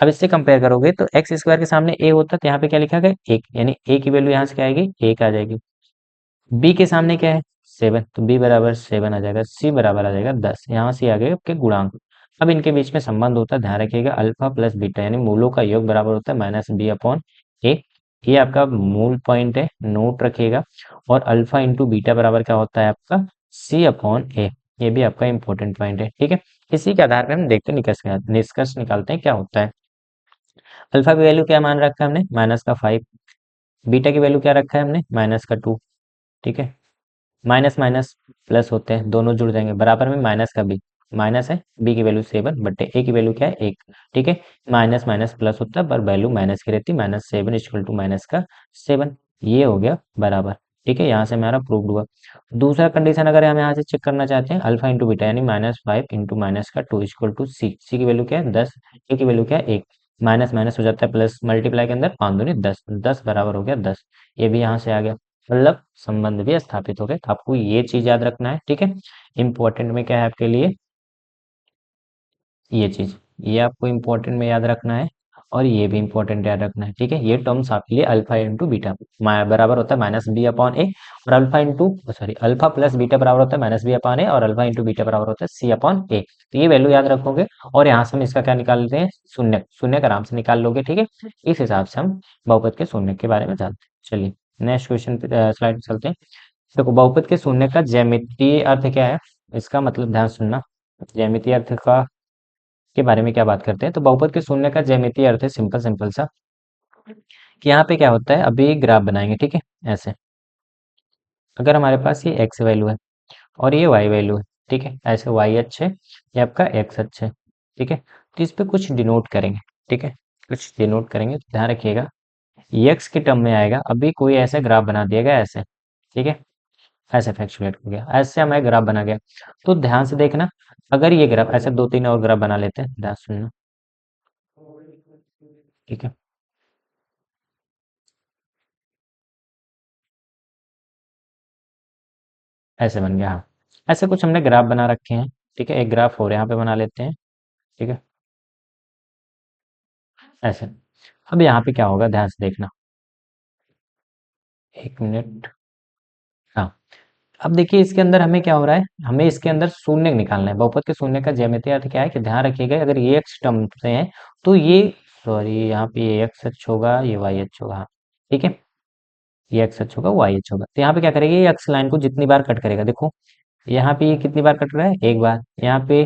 अब इससे कंपेयर करोगे तो एक्स स्क्वायर के सामने ए होता तो यहाँ पे क्या लिखा गया एक, यानी ए की वैल्यू यहाँ से क्या आएगी एक आ जाएगी। बी के सामने क्या है सेवन, तो बी बराबर सेवन आ जाएगा, सी बराबर आ जाएगा 10, यहाँ से आ गए आपके गुणांक। अब इनके बीच में संबंध होता है, ध्यान रखिएगा, अल्फा प्लस बीटा यानी मूलों का योग बराबर होता है माइनस बी अपॉन ए। ये आपका मूल पॉइंट है, नोट रखिएगा। और अल्फा इंटू बीटा बराबर क्या होता है आपका सी अपॉन ए, ये भी आपका इंपॉर्टेंट पॉइंट है, ठीक है। इसी के आधार पर हम देखते हैं निष्कर्ष निकालते हैं क्या होता है। अल्फा की वैल्यू क्या मान रखा है हमने माइनस का 5, बीटा की वैल्यू क्या रखा है हमने माइनस का 2, ठीक है। माइनस माइनस प्लस होते हैं, दोनों जुड़ जाएंगे, बराबर में माइनस का बी, माइनस है बी की वैल्यू 7 बटे ए की वैल्यू क्या है 1, ठीक है। माइनस माइनस प्लस होता है पर वैल्यू माइनस की रहती है, -7 इक्वल टू माइनस का 7, ये हो गया बराबर, ठीक है। यहाँ से हमारा प्रूव्ड हुआ। दूसरा कंडीशन अगर हम यहाँ से चेक करना चाहते हैं, अल्फा इंटू बीटा यानी -5 इंटू माइनस का 2 इक्वल टू सी, सी की वैल्यू क्या है 10, ए की वैल्यू क्या है 1, माइनस माइनस हो जाता है प्लस, मल्टीप्लाई के अंदर 5 दूनी 10, 10 बराबर हो गया 10, ये भी यहाँ से आ गया, मतलब संबंध भी स्थापित हो गए। तो आपको ये चीज याद रखना है, ठीक है। इंपॉर्टेंट में क्या है आपके लिए ये चीज, ये आपको इंपॉर्टेंट में याद रखना है, और ये भी इंपॉर्टेंट याद रखना है, ठीक है। ये टर्म्स आपके लिए अल्फा इंटू बीटा बराबर होता है माइनस बी अपॉन ए, और alpha into sorry alpha plus beta बराबर होता है माइनस बी अपॉन ए, और अल्फा इंटू बीटा बराबर होता है सी अपॉन ए। तो ये वैल्यू याद रखोगे, और यहाँ से हम इसका क्या निकाल लेते हैं शून्य, शून्य का आराम से निकाल लोगे, ठीक है। इस हिसाब से हम बहुपद के शून्य के बारे में जानते हैं। चलिए नेक्स्ट क्वेश्चन स्लाइड पे चलते हैं। देखो बहुपद के शून्य का ज्यामितीय अर्थ क्या है, इसका मतलब ध्यान सुनना। ज्यामितीय अर्थ का के बारे में क्या बात करते हैं, तो बहुपद के शून्य का ज्यामितीय अर्थ है सिंपल सिंपल सा, कि यहाँ पे क्या होता है, अभी ग्राफ बनाएंगे, ठीक है। ऐसे अगर हमारे पास ये एक्स वैल्यू है और ये वाई वैल्यू है, ठीक है, ऐसे वाई अक्ष है, ये आपका एक्स अक्ष है, ठीक है। तो इस पे कुछ डिनोट करेंगे, ठीक है, कुछ डिनोट करेंगे, तो ध्यान रखिएगा एक्स के टर्म में आएगा। अभी कोई ऐसे ग्राफ बना दिया गया ऐसे, ठीक है, ऐसे फ्लैक्चुएट हो गया, ऐसे हमारे ग्राफ बना गया। तो ध्यान से देखना, अगर ये ग्राफ ऐसे दो तीन और ग्राफ बना लेते हैं, ध्यान सुनना, ठीक है, ऐसे बन गया, हाँ। ऐसे कुछ हमने ग्राफ बना रखे हैं, ठीक है, एक ग्राफ और यहाँ पे बना लेते हैं, ठीक है, ऐसे। अब यहाँ पे क्या होगा ध्यान से देखना, एक मिनट, हाँ। अब देखिए इसके अंदर हमें क्या हो रहा है, हमें इसके अंदर शून्य निकालना है। बहुपद के शून्य का ज्यामितीय अर्थ क्या है कि ध्यान रखिएगा, अगर ये एक्स टर्म से है तो ये, सॉरी यहाँ पे ये एक्स अक्ष होगा, ये वाई अक्ष होगा, हाँ, ठीक है, ये एक्स अक्ष होगा, वाई अक्ष होगा। तो यहाँ पे क्या करेगा, ये एक्स लाइन को जितनी बार कट करेगा, देखो यहाँ पे ये कितनी बार कट रहा है एक बार, यहाँ पे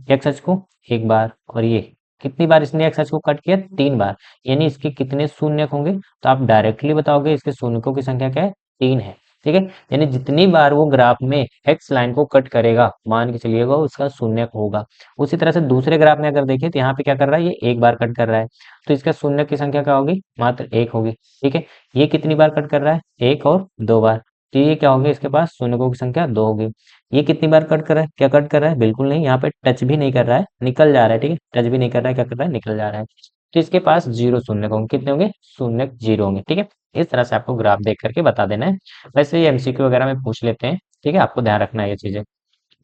एक्स अक्ष को एक बार, और ये कितनी बार इसने एक्स अक्ष को कट किया तीन बार, यानी इसके कितने शून्य होंगे, तो आप डायरेक्टली बताओगे इसके शून्यकों की संख्या क्या है तीन है, ठीक है। यानी जितनी बार वो ग्राफ में एक्स लाइन को कट करेगा मान के चलिएगा उसका शून्य होगा। उसी तरह से दूसरे ग्राफ में अगर देखें तो यहाँ पे क्या कर रहा है, ये एक बार कट कर रहा है, तो इसका शून्य की संख्या क्या होगी मात्र एक होगी, ठीक है। ये कितनी बार कट कर रहा है एक और दो बार, तो ये क्या होगी इसके पास शून्यकों की संख्या दो होगी। ये कितनी बार कट कर रहा है, क्या कट कर रहा है बिल्कुल नहीं, यहाँ पे टच भी नहीं कर रहा है, निकल जा रहा है, ठीक है, टच भी नहीं कर रहा है, क्या कर रहा है निकल जा रहा है। तो इसके पास जीरो शून्य होंगे, कितने होंगे शून्य जीरो होंगे, ठीक है। इस तरह से आपको ग्राफ देख करके बता देना है। वैसे ये एमसीक्यू वगैरह में पूछ लेते हैं, ठीक है, आपको ध्यान रखना है ये चीजें।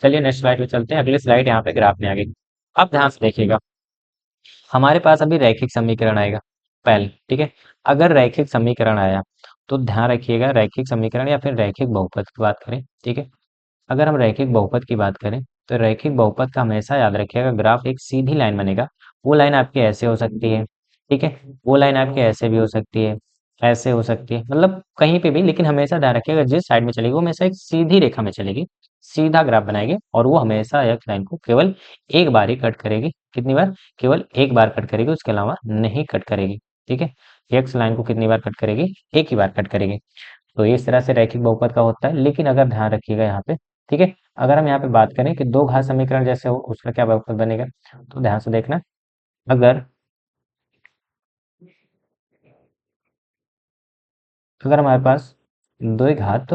चलिए नेक्स्ट स्लाइड पे चलते हैं, अगली स्लाइड यहाँ पे ग्राफ में आ गई। अब ध्यान से देखिएगा, हमारे पास अभी रैखिक समीकरण आएगा पहले, ठीक है। अगर रैखिक समीकरण आया तो ध्यान रखिएगा, रैखिक समीकरण या फिर रैखिक बहुपद की बात करें, ठीक है। अगर हम रैखिक बहुपद की बात करें तो रैखिक बहुपद का हमेशा याद रखिएगा, ग्राफ एक सीधी लाइन बनेगा। वो लाइन आपकी ऐसे हो सकती है, ठीक है, वो लाइन आपकी ऐसे भी हो सकती है, ऐसे हो सकती है, मतलब कहीं पे भी, लेकिन हमेशा ध्यान रखिएगा जिस साइड में चलेगी वो हमेशा एक सीधी रेखा में चलेगी, सीधा ग्राफ बनाएगी, और वो हमेशा एक लाइन को केवल एक बार ही कट करेगी, कितनी बार केवल एक बार कट करेगी, उसके अलावा नहीं कट करेगी, ठीक है। एक्स लाइन को कितनी बार कट करेगी एक ही बार कट करेगी। तो इस तरह से रैखिक बहुपद का होता है। लेकिन अगर ध्यान रखिएगा यहाँ पे, ठीक है, अगर हम यहाँ पे बात करें कि दो घात समीकरण जैसे हो उसका क्या बहुपद बनेगा, तो ध्यान से देखना, अगर अगर हमारे पास दो घात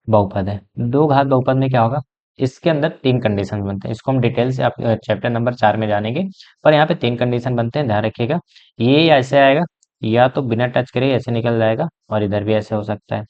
बहुपद है, दो घात बहुपद में क्या होगा, इसके अंदर तीन कंडीशन बनते हैं, इसको हम डिटेल से आप चैप्टर नंबर 4 में जानेंगे। पर यहाँ पे तीन कंडीशन बनते हैं, ध्यान रखिएगा। ये ऐसे आएगा, या तो बिना टच करे ऐसे निकल जाएगा, और इधर भी ऐसे हो सकता है।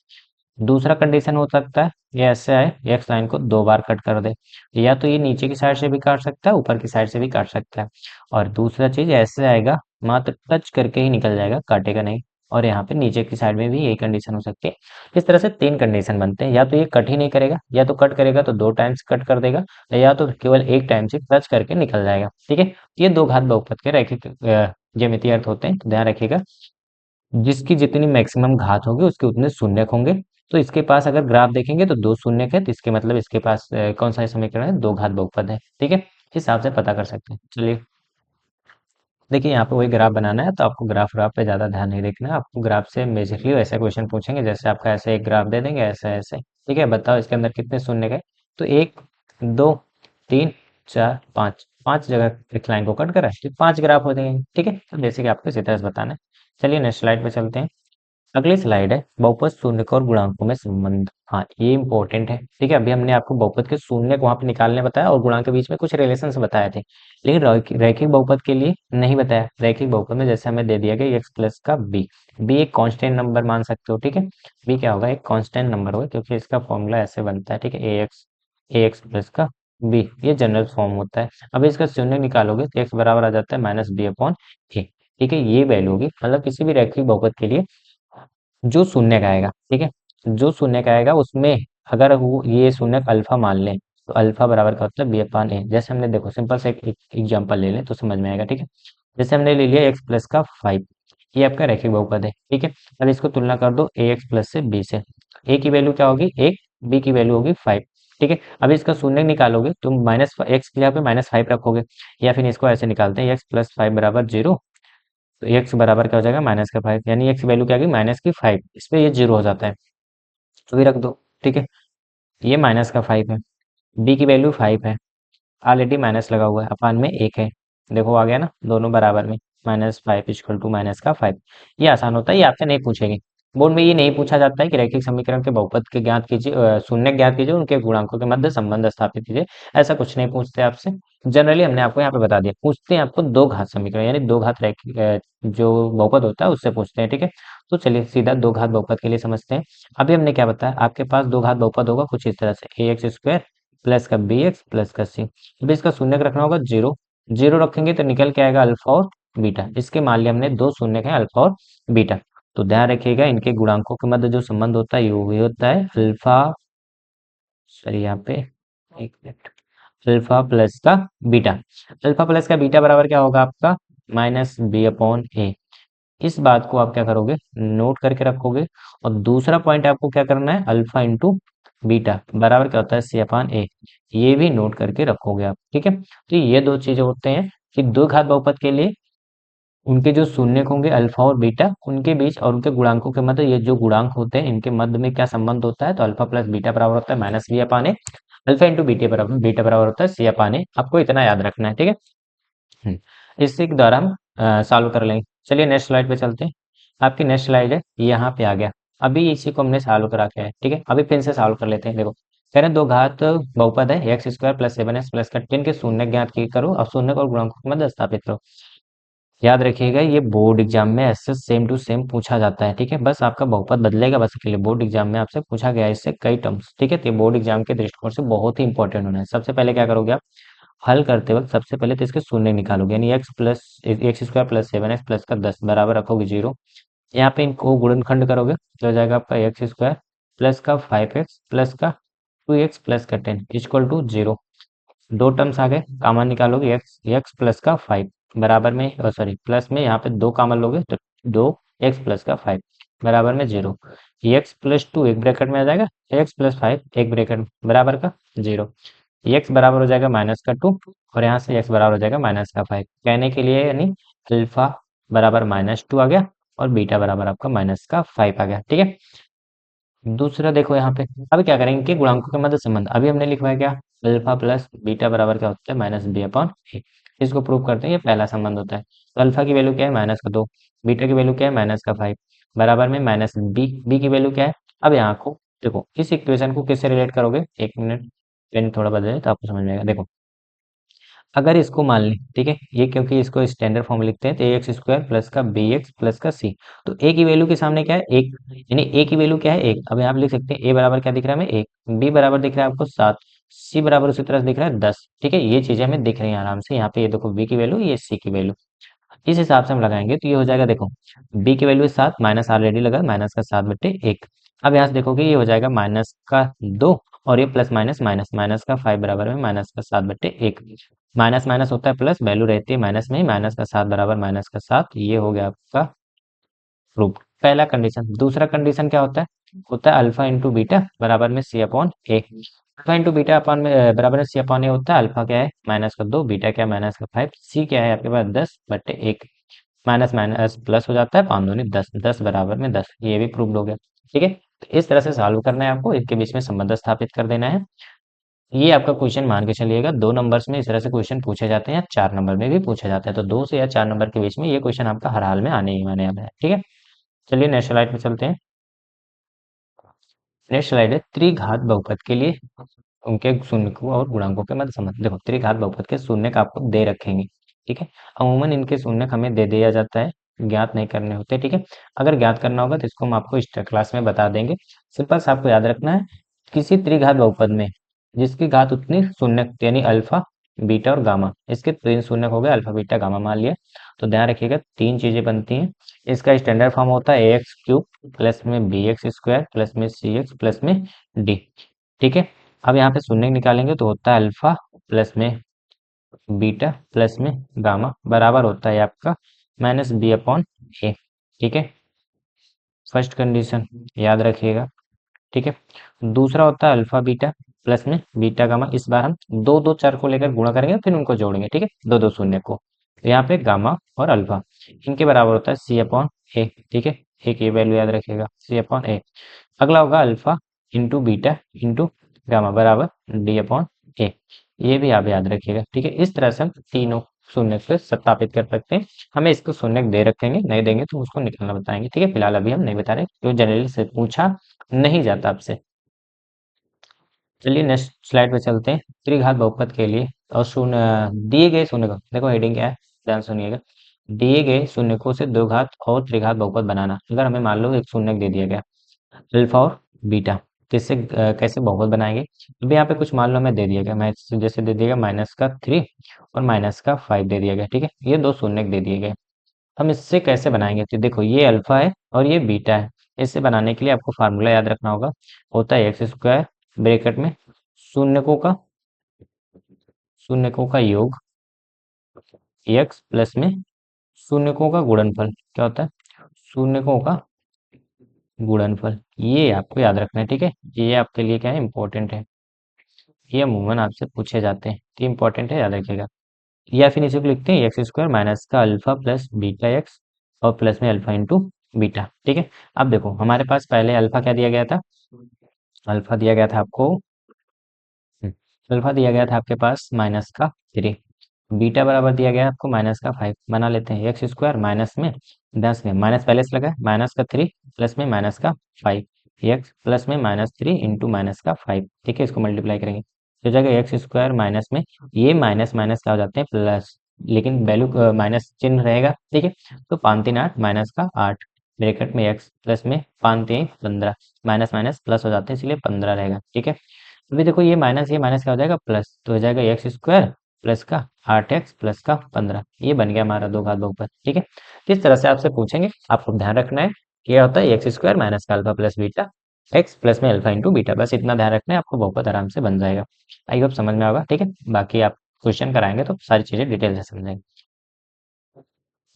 दूसरा कंडीशन हो सकता है ये ऐसे आए, एक्स लाइन को दो बार कट कर दे, या तो ये नीचे की साइड से भी काट सकता है, ऊपर की साइड से भी काट सकता है। और दूसरा चीज ऐसे आएगा, मात्र टच करके ही निकल जाएगा, काटेगा नहीं। और यहाँ पे नीचे की साइड में भी यही कंडीशन हो सकती है। इस तरह से तीन कंडीशन बनते हैं, या तो ये कट ही नहीं करेगा, या तो कट करेगा तो दो टाइम्स कट कर देगा, या तो केवल एक टाइम से टच करके निकल जाएगा। ठीक है, ये दो घात बहुपद के रैखिक ज्यामितीय अर्थ होते हैं, तो ध्यान रखिएगा। जिसकी जितनी मैक्सिमम घात होगी उसके उतने शून्य होंगे। तो इसके पास अगर ग्राफ देखेंगे तो दो शून्य है, तो इसके मतलब इसके पास कौन सा समीकरण है, दो घात बहुपद है। ठीक है, इस हिसाब से पता कर सकते हैं। चलिए देखिए, यहाँ पे वही ग्राफ बनाना है, तो आपको ग्राफ ग्राफ पे ज्यादा ध्यान नहीं देखना है। आपको ग्राफ से मेजरली ऐसे क्वेश्चन पूछेंगे, जैसे आपका ऐसे एक ग्राफ दे देंगे, ऐसे ऐसे। ठीक है, बताओ इसके अंदर कितने शून्य गए। तो एक, दो, तीन, चार, पाँच, पांच जगह एक लाइन को कट करा है, तो पांच ग्राफ हो जाएंगे। ठीक है, तो बेसिक आपको इसी तरह से बताना है। चलिए नेक्स्ट स्लाइड पे चलते हैं। अगली स्लाइड है बहुपद शून्यक और गुणांकों में संबंध। हाँ, ये इंपॉर्टेंट है। ठीक है, अभी हमने आपको बहुपद के शून्य को वहां पे निकालने बताया और गुणांक के बीच में कुछ रिलेशन बताए थे, लेकिन रैखिक बहुपद के लिए नहीं बताया। रैखिक बहुपद में जैसे हमें दे दिया गया एक्स प्लस का बी, बी एक कांस्टेंट नंबर मान सकते हो। ठीक है, बी क्या होगा, एक कांस्टेंट नंबर होगा, क्योंकि इसका फॉर्मूला ऐसे बनता है। ठीक है, ए एक्स प्लस का बी, ये जनरल फॉर्म होता है। अब इसका शून्य निकालोगे तो एक्स बराबर आ जाता है माइनस बी अपॉन ए। ठीक है, ये वैल्यू होगी, मतलब किसी भी रैखिक बहुपद के लिए जो शून्य का आएगा। ठीक है, जो शून्य का आएगा उसमें अगर वो ये शून्य अल्फा मान लें, तो अल्फा बराबर का होता है बी अपान ए। जैसे हमने देखो सिंपल से एक एग्जांपल ले लें तो समझ में आएगा। ठीक है, जैसे हमने ले लिया एक्स प्लस का 5, ये आपका रैखिक बहुपद है। ठीक है, अब इसको तुलना कर दो ए एक्स प्लस से बी से। ए की वैल्यू क्या होगी, एक, बी की वैल्यू होगी 5। ठीक है, अब इसका शून्य निकालोगे तो माइनस एक्स की जगह पे -5 रखोगे, या फिर इसको ऐसे निकालते हैं एक्स प्लस 5 बराबर 0। तो एक्स बराबर क्या हो जाएगा, -5, यानी एक्स की वैल्यू क्या आ गई, -5। इस पे ये 0 हो जाता है, तो ये रख दो। ठीक है, ये -5 है, बी की वैल्यू 5 है, ऑलरेडी माइनस लगा हुआ है, अपान में एक है। देखो आ गया ना, दोनों बराबर में, -5 इक्वल टू -5। ये आसान होता है, ये आपसे नहीं पूछेगी। बोर्ड में ये नहीं पूछा जाता है कि रैखिक समीकरण के बहुपद के ज्ञात कीजिए, शून्य ज्ञात कीजिए, उनके गुणांकों के मध्य संबंध स्थापित कीजिए। ऐसा कुछ नहीं पूछते आपसे। जनरली हमने आपको यहाँ पे बता दिया, पूछते हैं आपको दो घात समीकरण, यानी दो घात रैखिक जो बहुपद होता है उससे पूछते हैं। ठीक है, तो चलिए सीधा दो घात बहुपद के लिए समझते हैं। अभी हमने क्या बताया, आपके पास दो घात बहुपद होगा कुछ इस तरह से, ए एक्स स्क्वायर प्लस का बी एक्स प्लस का सी। अब इसका शून्य रखना होगा 0, 0 रखेंगे तो निकल के आएगा अल्फा और बीटा। इसके मान लिया हमने दो शून्य है, अल्फा और बीटा। तो ध्यान रखिएगा, इनके गुणांकों के मध्य जो संबंध होता है वो भी होता है अल्फा, सॉरी यहाँ पे एक मिनट, अल्फा प्लस का बीटा। अल्फा प्लस का बीटा बराबर क्या होगा आपका, माइनस बी अपॉन ए। इस बात को आप क्या करोगे, नोट करके रखोगे। और दूसरा पॉइंट आपको क्या करना है, अल्फा इंटू बीटा बराबर क्या होता है, सी अपान ए। ये भी नोट करके रखोगे आप। ठीक है, तो ये दो चीजें होते हैं कि दो घात बहुपद के लिए उनके जो शून्य होंगे अल्फा और बीटा, उनके बीच और उनके गुणांकों के मध्य, ये जो गुणांक होते हैं इनके मध्य में क्या संबंध होता है, तो अल्फा प्लस बीटा बराबर होता है माइनस बी अपान ए। अल्फा इंटू बीटा बराबर होता है सी अपान ए। आपको इतना याद रखना है। ठीक है, इसी के द्वारा हम सॉल्व कर लेंगे। चलिए नेक्स्ट स्लाइड पे चलते हैं। आपकी नेक्स्ट स्लाइड है, यहाँ पे आ गया। अभी इसी को हमने सॉल्व करा के है। ठीक है, अभी फिर से सॉल्व कर लेते हैं। देखो कह रहे हैं दो घात बहुपद है x square plus 7x plus का 10 के शून्य ज्ञात की करो और शून्य और गुणांकों के मध्य स्थापित करो। याद रखिएगा, ये बोर्ड एग्जाम में ऐसे सेम टू सेम पूछा जाता है। ठीक है, बस आपका बहुपद बदलेगा, बस के लिए बोर्ड एग्जाम में आपसे पूछा गया है इससे कई टर्म्स। ठीक है, तो ये बोर्ड एग्जाम के दृष्टिकोण से बहुत ही इंपॉर्टेंट होना है। सबसे पहले क्या करोगे आप, हल करते वक्त सबसे पहले तो इसके शून्य निकालोगे, यानी x square plus 7x plus का 10 बराबर रखोगे 0। यहाँ पे इनको गुणनखंड करोगे तो हो जाएगा आपका एक्स स्क्वायर प्लस का 5x प्लस का 2x प्लस का 10 इक्वल टू 0। दो टर्म्स आ गए, कॉमन निकालोगे, एक्स एक्स प्लस का 5 बराबर में, सॉरी प्लस में यहाँ पे दो कॉमन लोगे तो दो एक्स प्लस का 5 बराबर में 0। एक्स प्लस 2 एक ब्रैकेट में आ जाएगा, एक्स प्लस 5 एक ब्रैकेट में बराबर का 0। एक्स बराबर हो जाएगा -2 और यहाँ से एक्स बराबर हो जाएगा -5। कहने के लिए यानी अल्फा बराबर -2 आ गया और बीटा बराबर आपका -5 आ गया। ठीक है, दूसरा देखो यहाँ पे, अब क्या करेंगे कि गुणांकों के मध्य संबंध, अभी हमने लिखवाया क्या, अल्फा प्लस बीटा बराबर क्या होता है, माइनस बी अपॉन ए। इसको प्रूव करते हैं, ये पहला संबंध होता है। तो अल्फा की वैल्यू क्या है, -2, बीटा की वैल्यू क्या है, -5 बराबर में माइनस बी, बी की वैल्यू क्या है। अब यहाँ को देखो, इस इक्वेशन को किससे रिलेट करोगे, एक मिनट पेन थोड़ा बदले तो आपको समझ में आएगा। देखो अगर इसको मान लें, ठीक है, ये क्योंकि इसको स्टैंडर्ड फॉर्म में लिखते हैं, तो ए एक्स स्क्वायर प्लस का बी एक्स प्लस का सी। तो ए की वैल्यू के सामने क्या है, एक, यानी ए की वैल्यू क्या है, एक। अब यहाँ पे लिख सकते हैं ए बराबर क्या दिख रहा है हमें, एक। बी बराबर दिख रहा है आपको 7। सी बराबर उसी तरह से दिख रहा है 10। ठीक है, ये चीजें हमें दिख रही हैं आराम से। यहाँ पे ये देखो बी की वैल्यू, ये सी की वैल्यू, इस हिसाब से हम लगाएंगे तो ये हो जाएगा, देखो बी की वैल्यू 7, माइनस ऑलरेडी लगा, माइनस का 7/1। अब यहाँ से देखोगे ये हो जाएगा माइनस का 2, और ये प्लस माइनस माइनस, माइनस का 5 बराबर में माइनस का 7/1। माइनस माइनस होता है प्लस, वैल्यू रहती है माइनस में ही, माइनस का 7 बराबर माइनस का 7। ये हो गया आपका प्रूफ, पहला कंडीशन। दूसरा कंडीशन क्या होता है अल्फा इंटू बीटा बराबर में सी अपॉन ए। अल्फा इंटू बीटा अपॉन में बराबर में सी अपॉन ए होता है। अल्फा क्या है माइनस का 2, बीटा क्या है माइनस का 5, सी क्या है आपके पास 10/1। माइनस माइनस प्लस हो जाता है, 5 दूनी 10, 10 बराबर में 10। ये भी प्रूव हो गया। ठीक है, तो इस तरह से सॉल्व करना है आपको, इनके बीच में संबंध स्थापित कर देना है। ये आपका क्वेश्चन मान के चलिएगा 2 नंबर्स में इस तरह से क्वेश्चन पूछे जाते हैं, या 4 नंबर में भी पूछा जाता है। तो 2 से या 4 नंबर के बीच में ये क्वेश्चन आपका हर हाल में आने ही आने वाला है। ठीक है, चलिए नेक्स्ट स्लाइड पे चलते हैं। नेक्स्ट स्लाइड है त्रिघात बहुपद के लिए उनके शून्यकों और गुणांकों के मध्य संबंध। देखो त्रिघात बहुपद के शून्यक आपको दे रखेंगे। ठीक है, अमूमन इनके शून्यक हमें दे दिया जाता है, ज्ञात नहीं करने होते। ठीक है, अगर ज्ञात करना होगा तो इसको हम आपको इस क्लास में बता देंगे। सिंपल सा आपको याद रखना है, किसी त्रिघात बहुपद में जिसकी घात उतनी शून्यक, यानी अल्फा बीटा और गामा, इसके 3 शून्यक हो गए, अल्फा बीटा गामा मान लिया। तो ध्यान रखिएगा 3 चीजें बनती हैं। इसका स्टैंडर्ड फॉर्म होता है ए एक्स क्यूब प्लस में बी एक्स स्क्वायर प्लस में सी एक्स प्लस में डी। ठीक है, अब यहाँ पे शून्य निकालेंगे तो होता है अल्फा प्लस में बीटा प्लस में गामा बराबर होता है आपका माइनस बी अपॉन ए। ठीक है, फर्स्ट कंडीशन याद रखिएगा। ठीक है, दूसरा होता है अल्फा बीटा प्लस में बीटा गामा। इस बार हम दो दो चर को लेकर गुणा करेंगे, फिर उनको जोड़ेंगे। ठीक है, दो दो शून्य को, तो यहाँ पे गामा और अल्फा इनके बराबर होता है सी अपॉन ए। ठीक है, एक ये वैल्यू याद रखिएगा, सी अपॉन ए। अगला होगा alpha into beta into gamma बराबर डी अपॉन ए। ये भी आप याद रखिएगा। ठीक है, इस तरह से हम तीनों शून्य से सत्यापित कर सकते हैं। हमें इसको शून्य दे रखेंगे, नहीं देंगे तो उसको निकालना बताएंगे। ठीक है, फिलहाल अभी हम नहीं बता रहे, क्योंकि जनरली से पूछा नहीं जाता आपसे। चलिए नेक्स्ट स्लाइड पे चलते हैं। त्रिघात बहुपद के लिए और शून्य दिए गए शून्य को, देखो हेडिंग क्या है, ध्यान सुनिएगा। दिए गए शून्यकों से दो घात और त्रिघात बहुपद बनाना। अगर हमें मान लो एक शून्य दे दिया गया, अल्फा और बीटा, किससे कैसे बहुपद बनाएंगे। अभी यहाँ पे कुछ मान लो हमें दे दिया गया, मैं जैसे दे दिया गया माइनस का 3 और माइनस का 5 दे दिया गया। ठीक है, ये दो शून्य दे दिए गए, हम इससे कैसे बनाएंगे। तो देखो ये अल्फा है और ये बीटा है। इससे बनाने के लिए आपको फार्मूला याद रखना होगा, होता है एक्स स्क्वायर ब्रैकेट में शून्यकों का शून्यकों का योग एक्स प्लस में शून्यकों का गुणनफल। क्या होता है, शून्यकों का गुणनफल। ये आपको याद रखना है। ठीक है, ये आपके लिए क्या है, इंपॉर्टेंट है। ये अमूमन आपसे पूछे जाते हैं, तो इंपॉर्टेंट है, याद रखिएगा। या फिर इसी को लिखते हैं एक्स स्क्वायर माइनस का अल्फा प्लस बीटा एक्स और प्लस में अल्फा इंटू बीटा। ठीक है, अब देखो हमारे पास पहले अल्फा क्या दिया गया था, अल्फा दिया गया था आपको, अल्फा दिया गया था आपके पास -3, बीटा बराबर दिया गया है आपको -5। बना लेते हैं एक्स स्क्वायर माइनस में 10 में माइनस पहले से लगा है, -3 प्लस में -5, एक्स प्लस में -3 इंटू -5। ठीक है, इसको मल्टीप्लाई करेंगे तो हो जाएगा एक्स स्क्वायर माइनस में, ये माइनस माइनस क्या हो जाते हैं प्लस, लेकिन वैल्यू माइनस चिन्ह रहेगा। ठीक है, तो 5 3 8 -8 ब्रैकेट में एक्स प्लस में 5 3 15, माइनस माइनस प्लस हो जाते हैं, इसलिए 15 रहेगा। ठीक है, अभी देखो ये माइनस क्या हो जाएगा प्लस, तो हो जाएगा एक्स स्क्वायर प्लस का 8x प्लस का 15। ये बन गया हमारा दो घात बहुपद। ठीक है, किस तरह से आपसे पूछेंगे, आपको ध्यान रखना है क्या होता है एक्स स्क्वायर माइनस का alpha plus beta x plus में अल्फा इंटू बीटा, बस इतना ध्यान रखना है, आपको बहुपद आराम से बन जाएगा। आई होप समझ में आएगा। ठीक है, बाकी आप क्वेश्चन कराएंगे तो सारी चीजें डिटेल से समझेंगे।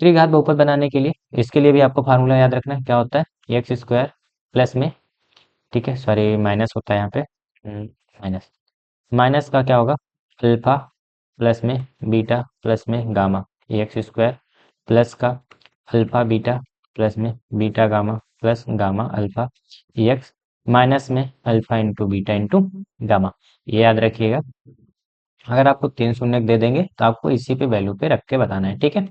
त्रिघात बहुपद बनाने के लिए, इसके लिए भी आपको फार्मूला याद रखना है, क्या होता है एक्स स्क्वायर प्लस में, ठीक है सॉरी माइनस होता है यहाँ पे, माइनस माइनस का क्या होगा अल्फा प्लस में बीटा प्लस में गामा, एक्स स्क्वायर प्लस का अल्फा बीटा प्लस में beta gamma plus gamma alpha x minus में alpha into beta into gamma. ये याद रखिएगा। अगर आपको 3 शून्य दे देंगे तो आपको इसी पे वैल्यू पे रख के बताना है। ठीक है,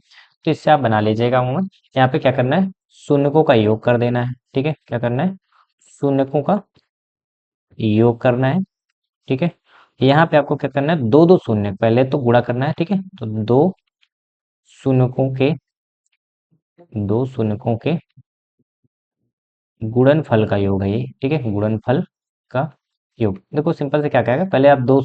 तो इससे आप बना लीजिएगा। अमूमन यहाँ पे क्या करना है, शून्यकों का योग कर देना है। ठीक है, क्या करना है, शून्यकों का योग करना है। ठीक है, यहाँ पे आपको क्या करना है, दो दो शून्य पहले तो गुणा करना है, ठीक है। तो शून्यकों के दो शून्यकों के गुणनफल का योग है ये, ठीक है। गुणनफल का योग देखो सिंपल से क्या कहेगा, पहले आप दो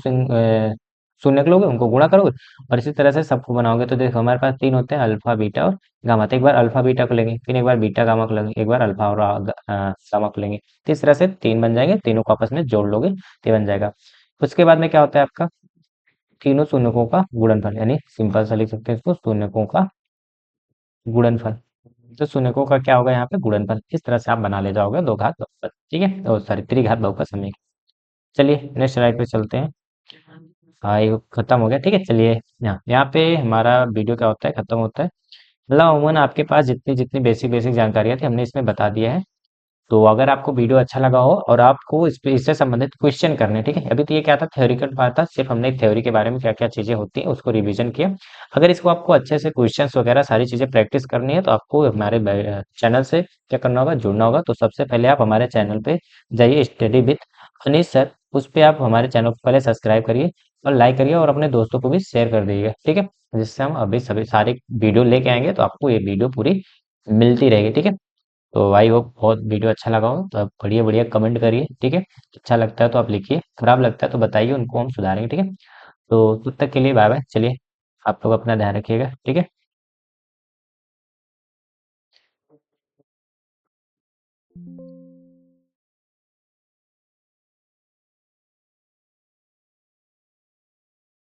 शून्य लोगे, उनको गुणा करोगे और इसी तरह से सबको बनाओगे। तो देखो हमारे पास तीन होते हैं, अल्फा बीटा और गामा। तो एक बार अल्फा बीटा को लेंगे, फिर एक बार बीटा गामा को लेंगे, एक बार अल्फा और गामा को लेंगे। तो इस तरह से तीन बन जाएंगे, तीनों को आपस में जोड़ लोगे तो ये बन जाएगा। उसके बाद में क्या होता है आपका, तीनों शून्यकों का गुणनफल, यानी सिंपल सा लिख सकते हैं इसको, शून्यकों का गुणनफल। तो शून्यकों का क्या होगा यहाँ पे, गुणनफल। इस तरह से आप बना ले जाओगे दो घात बहुपद, ठीक है, ओ सॉरी त्रिघात बहुपद समीकरण। चलिए नेक्स्ट स्लाइड पे चलते हैं। हाँ ये खत्म हो गया, ठीक है। चलिए यहाँ पे हमारा वीडियो क्या होता है, खत्म होता है। मतलब अमूमन आपके पास जितनी जितनी बेसिक बेसिक जानकारियाँ थी हमने इसमें बता दिया है। तो अगर आपको वीडियो अच्छा लगा हो और आपको इससे संबंधित क्वेश्चन करने हैं, ठीक है। अभी तो ये क्या था, थ्योरिकल पार्ट था, सिर्फ हमने थ्योरी के बारे में क्या क्या चीजें होती हैं उसको रिवीजन किया। अगर इसको आपको अच्छे से क्वेश्चंस वगैरह सारी चीजें प्रैक्टिस करनी है तो आपको हमारे चैनल से क्या करना होगा, जुड़ना होगा। तो सबसे पहले आप हमारे चैनल पे जाइए, स्टडी विथ अनीश सर, उस पर आप हमारे चैनल को पहले सब्सक्राइब करिए और लाइक करिए और अपने दोस्तों को भी शेयर कर दीजिएगा, ठीक है। जिससे हम अभी सभी सारे वीडियो लेके आएंगे तो आपको ये वीडियो पूरी मिलती रहेगी, ठीक है। तो आई होप बहुत वीडियो अच्छा लगा हो, तो आप बढ़िया बढ़िया कमेंट करिए, ठीक है। अच्छा लगता है तो आप लिखिए, खराब लगता है तो बताइए, उनको हम सुधारेंगे, ठीक है। तो तब तक के लिए बाय बाय, चलिए आप लोग अपना ध्यान रखिएगा, ठीक है।